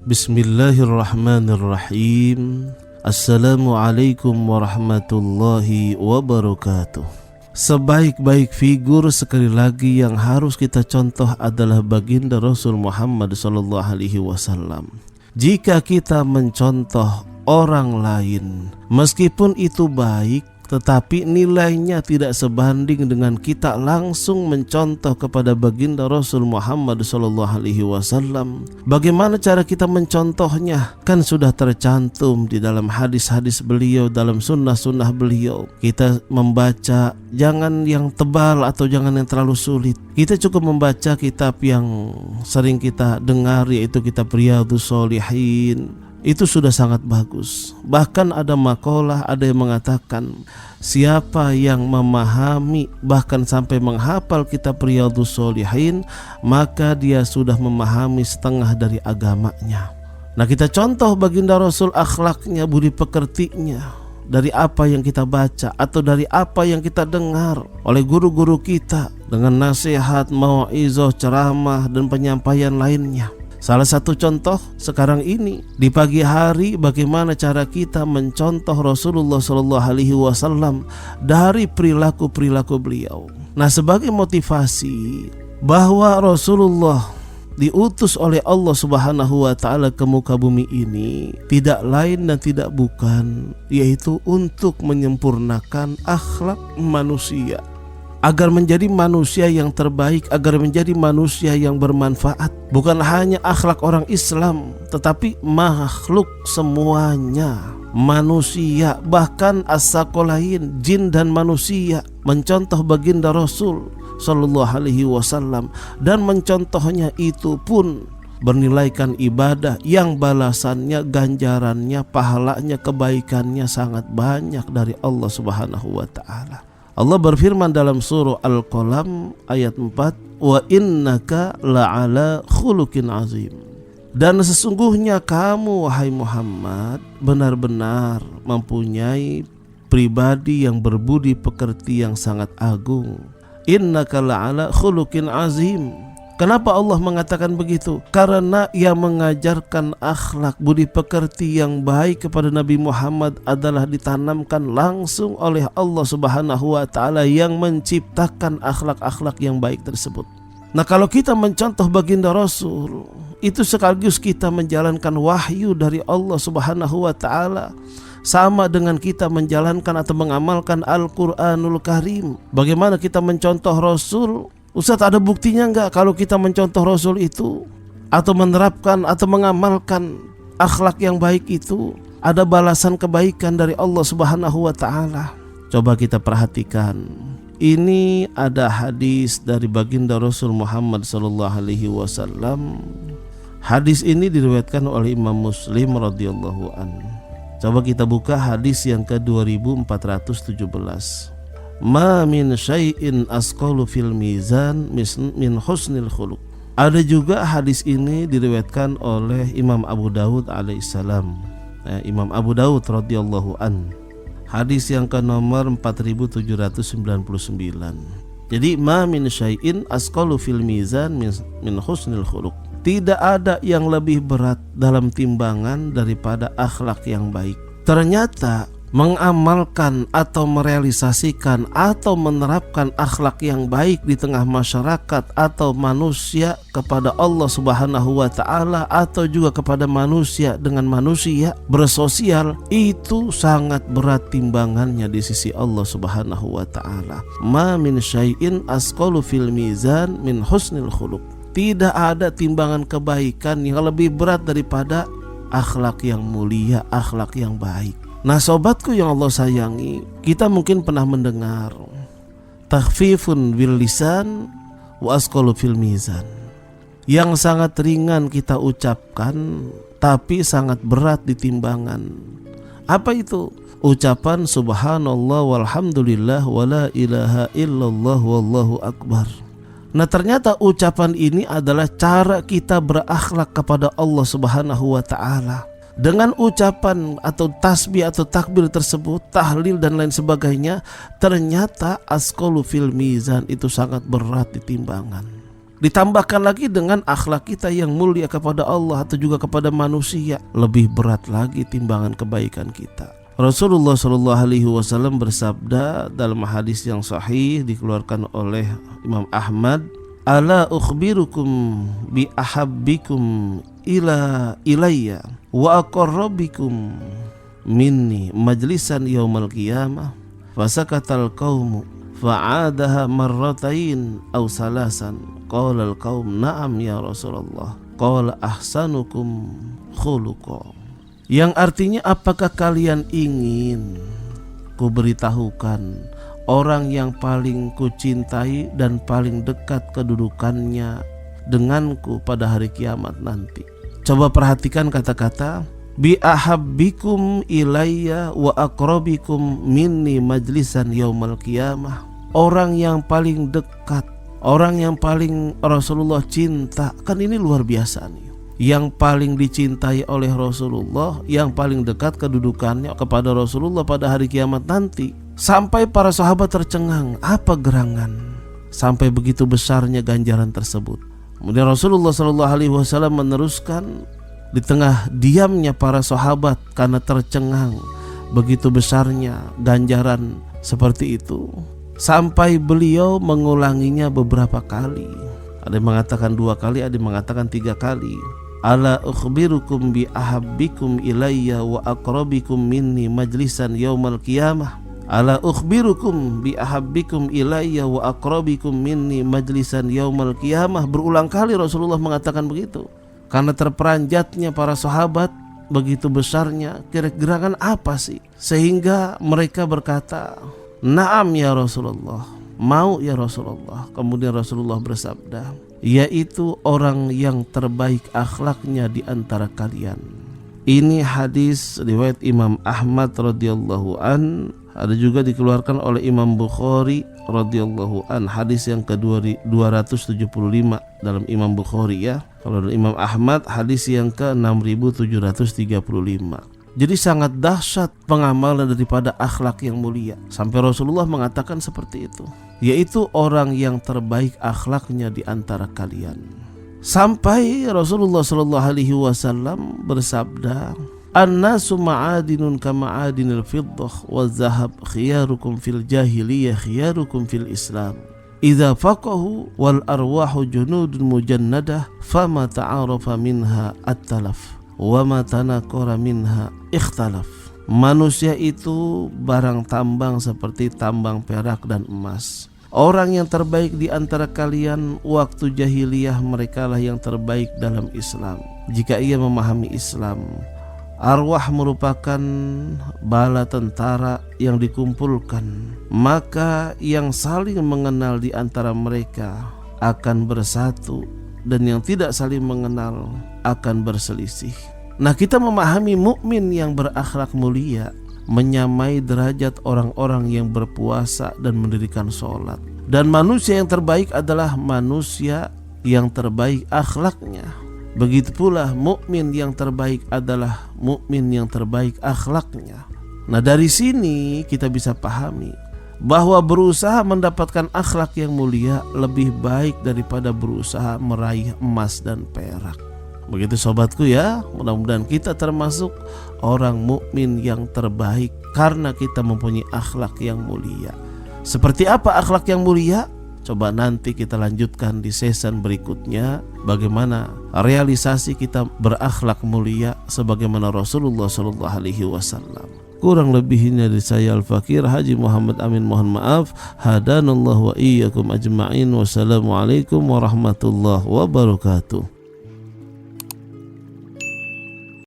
Bismillahirrahmanirrahim. Assalamualaikum warahmatullahi wabarakatuh. Sebaik-baik figur sekali lagi yang harus kita contoh adalah baginda Rasul Muhammad SAW. Jika kita mencontoh orang lain, meskipun itu baik, tetapi nilainya tidak sebanding dengan kita langsung mencontoh kepada baginda Rasul Muhammad SAW. Bagaimana cara kita mencontohnya? Kan sudah tercantum di dalam hadis-hadis beliau, dalam sunnah-sunnah beliau. Kita membaca jangan yang tebal atau jangan yang terlalu sulit. Kita cukup membaca kitab yang sering kita dengar, yaitu kitab Riyadhus Shalihin. Itu sudah sangat bagus. Bahkan ada makalah, ada yang mengatakan siapa yang memahami bahkan sampai menghafal kitab Riyadhus Shalihin, maka dia sudah memahami setengah dari agamanya. Nah, kita contoh baginda Rasul, akhlaknya, budi pekertinya, dari apa yang kita baca atau dari apa yang kita dengar oleh guru-guru kita dengan nasihat, mau'izah, ceramah dan penyampaian lainnya. Salah satu contoh sekarang ini di pagi hari, bagaimana cara kita mencontoh Rasulullah SAW dari perilaku-perilaku beliau. Nah, sebagai motivasi bahwa Rasulullah diutus oleh Allah Subhanahu wa Ta'ala ke muka bumi ini tidak lain dan tidak bukan, yaitu untuk menyempurnakan akhlak manusia, agar menjadi manusia yang terbaik, agar menjadi manusia yang bermanfaat. Bukan hanya akhlak orang Islam, tetapi makhluk semuanya, manusia, bahkan as-sakolain, jin dan manusia, mencontoh baginda Rasul Sallallahu Alaihi Wasallam, dan mencontohnya itu pun bernilaikan ibadah yang balasannya, ganjarannya, pahalanya, kebaikannya sangat banyak dari Allah Subhanahu wa Ta'ala. Allah berfirman dalam surah Al-Qalam ayat 4, wa innaka la'ala khuluqin azim. Dan sesungguhnya kamu, wahai Muhammad, benar-benar mempunyai pribadi yang berbudi pekerti yang sangat agung. Innaka la'ala khuluqin azim. Kenapa Allah mengatakan begitu? Karena yang mengajarkan akhlak budi pekerti yang baik kepada Nabi Muhammad adalah ditanamkan langsung oleh Allah Subhanahu wa Ta'ala yang menciptakan akhlak-akhlak yang baik tersebut. Nah, kalau kita mencontoh baginda Rasul, itu sekaligus kita menjalankan wahyu dari Allah Subhanahu wa Ta'ala, sama dengan kita menjalankan atau mengamalkan Al-Quranul Karim. Bagaimana kita mencontoh Rasul? Ustaz, ada buktinya enggak kalau kita mencontoh Rasul itu atau menerapkan atau mengamalkan akhlak yang baik itu ada balasan kebaikan dari Allah Subhanahu wa Ta'ala? Coba kita perhatikan. Ini ada hadis dari baginda Rasul Muhammad sallallahu alaihi wasallam. Hadis ini diriwayatkan oleh Imam Muslim radhiyallahu anhu. Coba kita buka hadis yang ke-2417. Ma min syai'in asqalu fil mizan min husnil khuluq. Ada juga hadis ini diriwayatkan oleh Imam Abu Dawud alaihissalam. Imam Abu Dawud radhiyallahu an. Hadis yang ke nomor 4799. Jadi ma min syai'in asqalu fil mizan min husnil khuluq. Tidak ada yang lebih berat dalam timbangan daripada akhlak yang baik. Ternyata mengamalkan atau merealisasikan atau menerapkan akhlak yang baik di tengah masyarakat atau manusia kepada Allah Subhanahu wa Ta'ala, atau juga kepada manusia dengan manusia bersosial, itu sangat berat timbangannya di sisi Allah Subhanahu wa Ta'ala. Ma min syai'in asqalu fil mizan min husnil khuluq. Tidak ada timbangan kebaikan yang lebih berat daripada akhlak yang mulia, akhlak yang baik. Nah, sobatku yang Allah sayangi, kita mungkin pernah mendengar takhfifun bil lisan wa asqalu fil mizan. Yang sangat ringan kita ucapkan tapi sangat berat di timbangan. Apa itu? Ucapan subhanallah walhamdulillah wala ilaha illallah wallahu akbar. Nah, ternyata ucapan ini adalah cara kita berakhlak kepada Allah Subhanahu wa Ta'ala. Dengan ucapan atau tasbih atau takbir tersebut, tahlil dan lain sebagainya, ternyata asqalu fil mizan, itu sangat berat di timbangan. Ditambahkan lagi dengan akhlak kita yang mulia kepada Allah atau juga kepada manusia, lebih berat lagi timbangan kebaikan kita. Rasulullah SAW bersabda dalam hadis yang sahih dikeluarkan oleh Imam Ahmad, "Ala ukhbirukum bi ahabbikum ilayya wa aqarrabikum minni majlisan yaumal qiyamah." Fasakatal qaumu fa'adaha marratain aw salasan. Qala al-qaum na'am ya Rasulullah. Qala ahsanukum khuluqa. Yang artinya, apakah kalian ingin ku beritahukan orang yang paling kucintai dan paling dekat kedudukannya denganku pada hari kiamat nanti? Coba perhatikan kata-kata bi ahabbikum ilayya wa aqrabikum minni majlisan yaumal qiyamah. Orang yang paling dekat, orang yang paling Rasulullah cinta. Kan ini luar biasa nih. Yang paling dicintai oleh Rasulullah, yang paling dekat kedudukannya kepada Rasulullah pada hari kiamat nanti. Sampai para sahabat tercengang, apa gerangan sampai begitu besarnya ganjaran tersebut? Kemudian Rasulullah SAW meneruskan, di tengah diamnya para sahabat karena tercengang begitu besarnya ganjaran seperti itu, sampai beliau mengulanginya beberapa kali. Ada yang mengatakan 2 kali, ada yang mengatakan 3 kali. Ala ukhbirukum bi ahabbikum ilayya wa aqrabikum minni majlisan yaumal qiyamah. Ala ukhbirukum bi ahabbikum ilayya wa aqrabikum minni majlisan yaumal qiyamah. Berulang kali Rasulullah mengatakan begitu. Karena terperanjatnya para sahabat begitu besarnya, kira-kira apa sih? Sehingga mereka berkata, "Na'am ya Rasulullah, mau ya Rasulullah." Kemudian Rasulullah bersabda, yaitu orang yang terbaik akhlaknya di antara kalian. Ini hadis riwayat Imam Ahmad radhiyallahu an, ada juga dikeluarkan oleh Imam Bukhari radhiyallahu an, hadis yang ke-275 dalam Imam Bukhari ya. Kalau Imam Ahmad hadis yang ke-6735. Jadi sangat dahsyat pengamalan daripada akhlak yang mulia. Sampai Rasulullah mengatakan seperti itu, yaitu orang yang terbaik akhlaknya di antara kalian. Sampai Rasulullah SAW bersabda, "An-nasu ma'adinun kama'adinil fiddah wa zahab, khiyarukum fil jahiliyah khiyarukum fil Islam. Idza faqahu wal arwahu junudun mujannadah, fama ta'arafa minha at-talaf wa ma tanakara minha ikhtalaf." Manusia itu barang tambang seperti tambang perak dan emas. Orang yang terbaik di antara kalian waktu jahiliyah, merekalah yang terbaik dalam Islam jika ia memahami Islam. Arwah merupakan bala tentara yang dikumpulkan, maka yang saling mengenal di antara mereka akan bersatu dan yang tidak saling mengenal akan berselisih. Nah, kita memahami mukmin yang berakhlak mulia menyamai derajat orang-orang yang berpuasa dan mendirikan sholat. Dan manusia yang terbaik adalah manusia yang terbaik akhlaknya. Begitu pula mukmin yang terbaik adalah mukmin yang terbaik akhlaknya. Nah, dari sini kita bisa pahami bahwa berusaha mendapatkan akhlak yang mulia lebih baik daripada berusaha meraih emas dan perak. Begitu sobatku ya, mudah-mudahan kita termasuk orang mukmin yang terbaik karena kita mempunyai akhlak yang mulia. Seperti apa akhlak yang mulia? Coba nanti kita lanjutkan di season berikutnya, bagaimana realisasi kita berakhlak mulia sebagaimana Rasulullah SAW. Kurang lebihnya dari saya Al-Fakir Haji Muhammad Amin, mohon maaf. Hadanallahu wa iyyakum ajma'in. Wassalamualaikum warahmatullahi wabarakatuh.